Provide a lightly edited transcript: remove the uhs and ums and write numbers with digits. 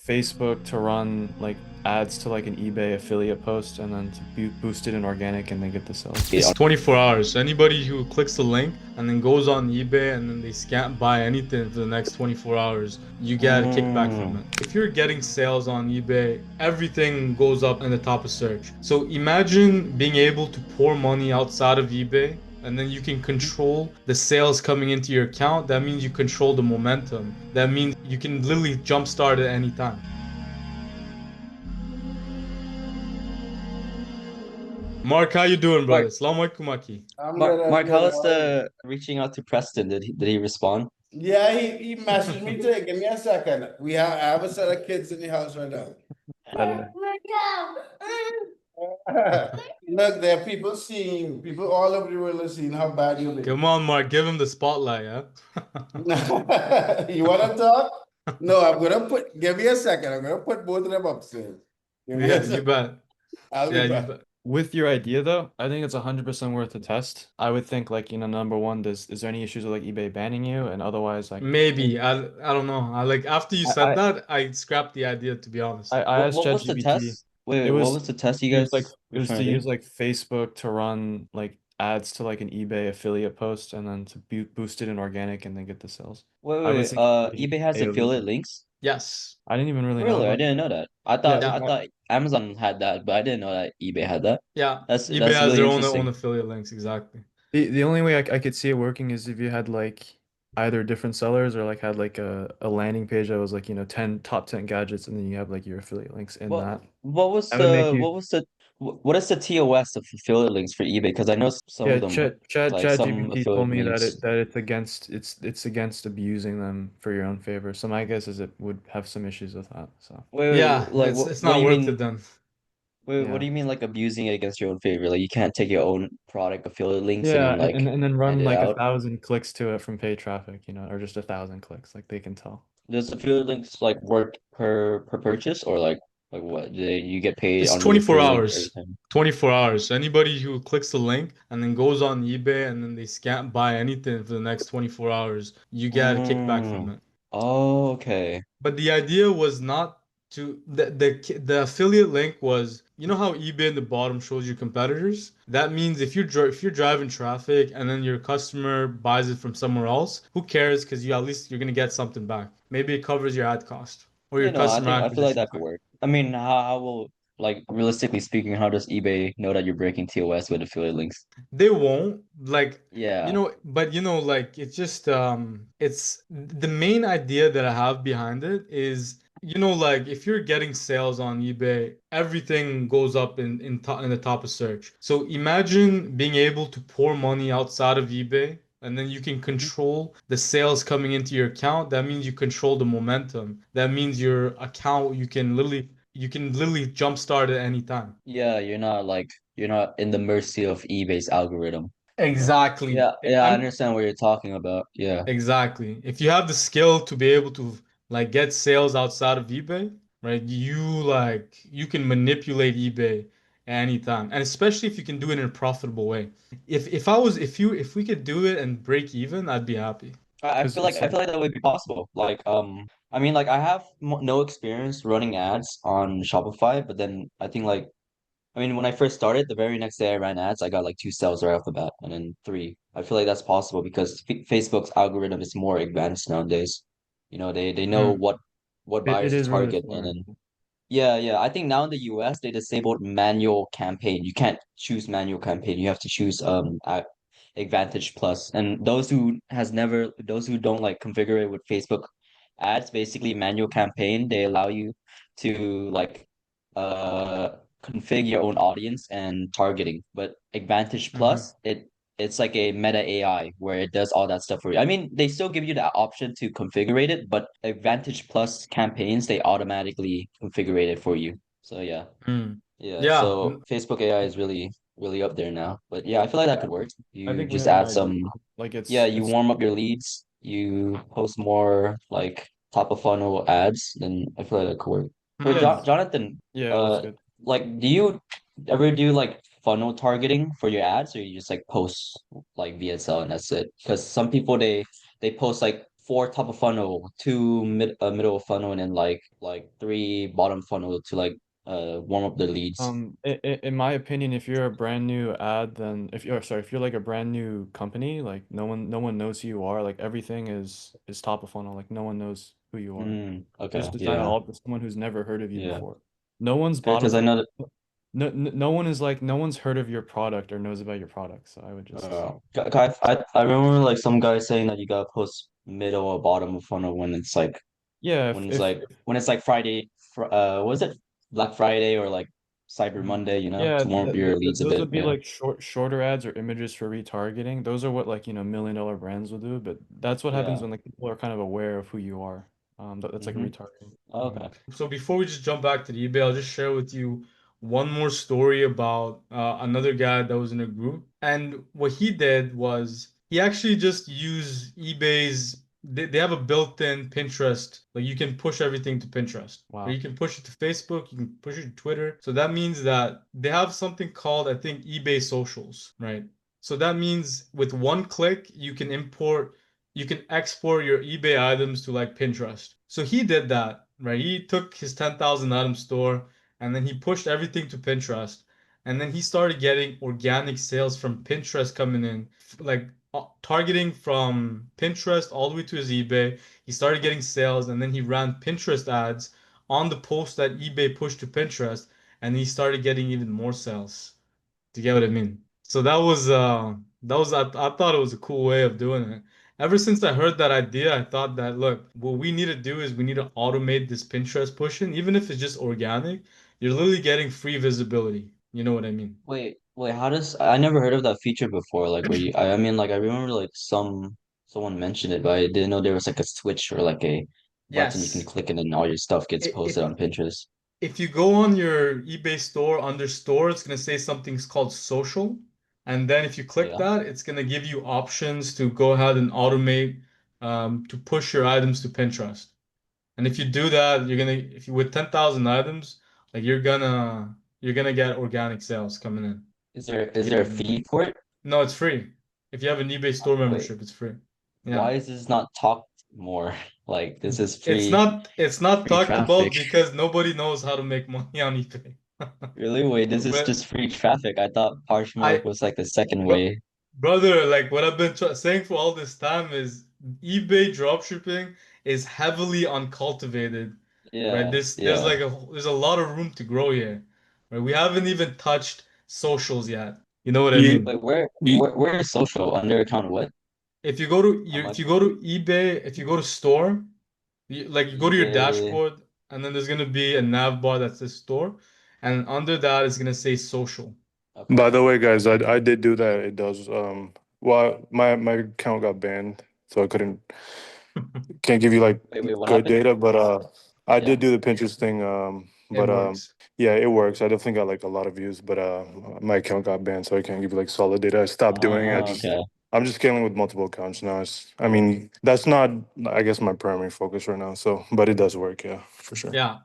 Facebook to run like ads to like an eBay affiliate post and then to boost it in organic and then get the sales. It's 24 hours. Anybody who clicks the link and then goes on eBay and then they can't buy anything for the next 24 hours, you get a kickback from Mm. it. If you're getting sales on eBay, everything goes up in the top of search. So imagine being able to pour money outside of eBay and then you can control the sales coming into your account. That means you control the momentum. That means you can literally jumpstart at any time. Mark, how you doing, brother? Mark, Assalamu alaikum, Aki. I'm good. Mark, I'm Mark, how good. was How are you? the reaching out to Preston? Did he respond? Yeah, he messaged me today. Give me a second. I have a set of kids in the house right now. Better. Look, there are people all over the world are seeing how bad you live. Come on, Mark, give him the spotlight, yeah? You want to talk? No, give me a second. I'm gonna put both of them upstairs. Give me Yeah, a you second. bet. I'll Yeah, be you back. bet. With your idea though, I think it's 100% worth a test. I would think like, number one, is there any issues with like eBay banning you? And otherwise like Maybe. I don't know. I like after you said I that, I scrapped the idea to be honest. I What asked what was the ChatGPT. test? Wait, It what was was the test you it was like guys it were was trying to to do? use like Facebook to run like ads to like an eBay affiliate post and then to boost it in organic and then get the sales. Wait, I wait, would wait. think it'd be eBay has affiliate AOV. links? Yes. I didn't even really know Really? I about didn't that. know that. I Yeah, thought Yeah. I thought Amazon had that, but I didn't know that eBay had that. Yeah. eBay That's has really their own interesting. affiliate links, exactly. the only way I could see it working is if you had like either different sellers or like had like a landing page that was like, 10 top 10 gadgets and then you have like your affiliate links in What that. what was That would make the you what was the what is the TOS of affiliate links for eBay? Because I know some Yeah, of them, like some ChatGPT told affiliate me that links. it's against abusing them for your own favor. So my guess is it would have some issues with that. So Yeah, Like it's what do not you worth mean? it then. What do yeah. you mean like abusing it against your own favor? Like you can't take your own product affiliate links and Yeah, then like and then hand run it like a out? thousand clicks to it from paid traffic, or just 1,000 clicks, like they can tell. Does affiliate links like work per purchase or like what? You get paid It's on the 24 affiliate link every hours. time? 24 hours. Anybody who clicks the link and then goes on eBay and then they can't buy anything for the next 24 hours, you get a kickback from Mm. it. Oh, okay. But the idea was not to the affiliate link was, you know how eBay in the bottom shows your competitors? That means if you're driving traffic and then your customer buys it from somewhere else, who cares? Because you at least you're gonna get something back. Maybe it covers your ad cost or your customer I feel like acquisition that could cost. work. I mean, how will like realistically speaking, how does eBay know that you're breaking TOS with affiliate links? They won't like Yeah. but like it's just it's the main idea that I have behind it is like if you're getting sales on eBay, everything goes up in the top of search. So imagine being able to pour money outside of eBay and then you can control the sales coming into your account. That means you control the momentum. That means your account you can literally jumpstart at any time. Yeah, you're not in the mercy of eBay's algorithm. Exactly. Yeah, I understand what you're talking about. Yeah. Exactly. If you have the skill to be able to like get sales outside of eBay, right? You can manipulate eBay at any time. And especially if you can do it in a profitable way. If we could do it and break even, I'd be happy. Because I feel like that would be possible. I mean, like I have no experience running ads on Shopify, but then I think like I mean, when I first started, the very next day I ran ads, I got like two sales right off the bat, and then three. I feel like that's possible because F Facebook's algorithm is more advanced nowadays. They know mm, what it buyers to is really target, and smart. then yeah. I think now in the US they disabled manual campaign. You can't choose manual campaign. You have to choose Advantage Plus. And those who don't like configure it with Facebook ads, basically manual campaign, they allow you to like uh configure your own audience and targeting. But Advantage Hmm. Plus, it's like a meta AI where it does all that stuff for you. I mean, they still give you that option to configure it, but Advantage Plus campaigns, they automatically configure it for you. So yeah. Mm. Yeah, Yeah. so Facebook AI is really up there now. But yeah, I feel like that Yeah, could work. I You think we just have an add idea. some, Like yeah, it's you it's warm up your leads, you post more like top of funnel ads, then I feel like that could work. For Hmm. Jonathan, yeah, that's uh, good. like, do you ever do like funnel targeting for your ads, or you just like post like VSL and that's it? Because some people they post like four top of funnel, two middle of funnel, and then like three bottom funnel to like warm up the leads. In my opinion, if you're a brand new ad, then if you're like a brand new company, like no one knows who you are. Like everything is top of funnel. Like no one knows who you are. It's Okay, designed yeah, all for someone who's never heard of you yeah. before. No one's bottom Because I know funnel. that. No one is like no one's heard of your product or knows about your product. So I would just I remember like some guy saying that you gotta post middle or bottom of funnel yeah. when it's like Friday, what is it? Black Friday or like Cyber Monday, Yeah, to warm up your leads a those bit. would be Yeah, like shorter ads or images for retargeting. Those are what like, million-dollar brands will do, but that's what happens yeah. when like people are kind of aware of who you are. That's like Mm-hmm. retargeting. Mhm. Okay. So before we just jump back to the eBay, I'll just share with you one more story about another guy that was in a group. And what he did was he actually just used eBay's, they have a built-in Pinterest. Like you can push everything to Pinterest. Or Wow. you can push it to Facebook, you can push it to Twitter. So that means that they have something called, I think, eBay Socials, right? So that means with one click, you can export your eBay items to like Pinterest. So he did that, right? He took his 10,000 item store and then he pushed everything to Pinterest. And then he started getting organic sales from Pinterest coming in, like targeting from Pinterest all the way to his eBay. He started getting sales and then he ran Pinterest ads on the post that eBay pushed to Pinterest and he started getting even more sales. Do you get what I mean? So I thought it was a cool way of doing it. Ever since I heard that idea, I thought that look, what we need to do is we need to automate this Pinterest pushing, even if it's just organic. You're literally getting free visibility. You know what I mean? Wait, how does I never heard of that feature before? Like where I mean like I remember like someone mentioned it, but I didn't know there was like a switch or like a button you can Yes. click and then all your stuff gets posted If on Pinterest. if you go on your eBay store under store, it's gonna say something's called social. And then if you click Yeah. that, it's gonna give you options to go ahead and automate to push your items to Pinterest. And if you do that, if you with 10,000 items, like you're gonna get organic sales coming in. Do Is you get there a what I mean? fee for it? No, it's free. If you have an eBay store Wait, membership, it's free. why Yeah. is this not talked more? Like this is It's not free talked traffic. about because nobody knows how to make money on eBay. Really? Wait, this is But just free traffic. I thought Poshmark I was like the second but way. brother, like what I've been saying for all this time is eBay dropshipping is heavily uncultivated, right? Yeah, There's yeah. like there's a lot of room to grow here, right? We haven't even touched socials yet. You know what I You, mean? Wait, where you, where is social under account what? If Much? you go to eBay, if you go to store, you go to your eBay. dashboard, and then there's gonna be a nav bar that says store, and under that is gonna say social. By Okay. the way, guys, I did do that. It does. Well, my account got banned, so I can't give you like Wait, what good happened? data, but I Yeah. did do the Pinterest thing. It But works. yeah, it works. I definitely got like a lot of views, but my account got banned, so I can't give you like solid data. I stopped doing it. Okay. I'm just scaling with multiple accounts now. I mean, that's not, I guess, my primary focus right now. So, but it does work, yeah, for sure. Yeah.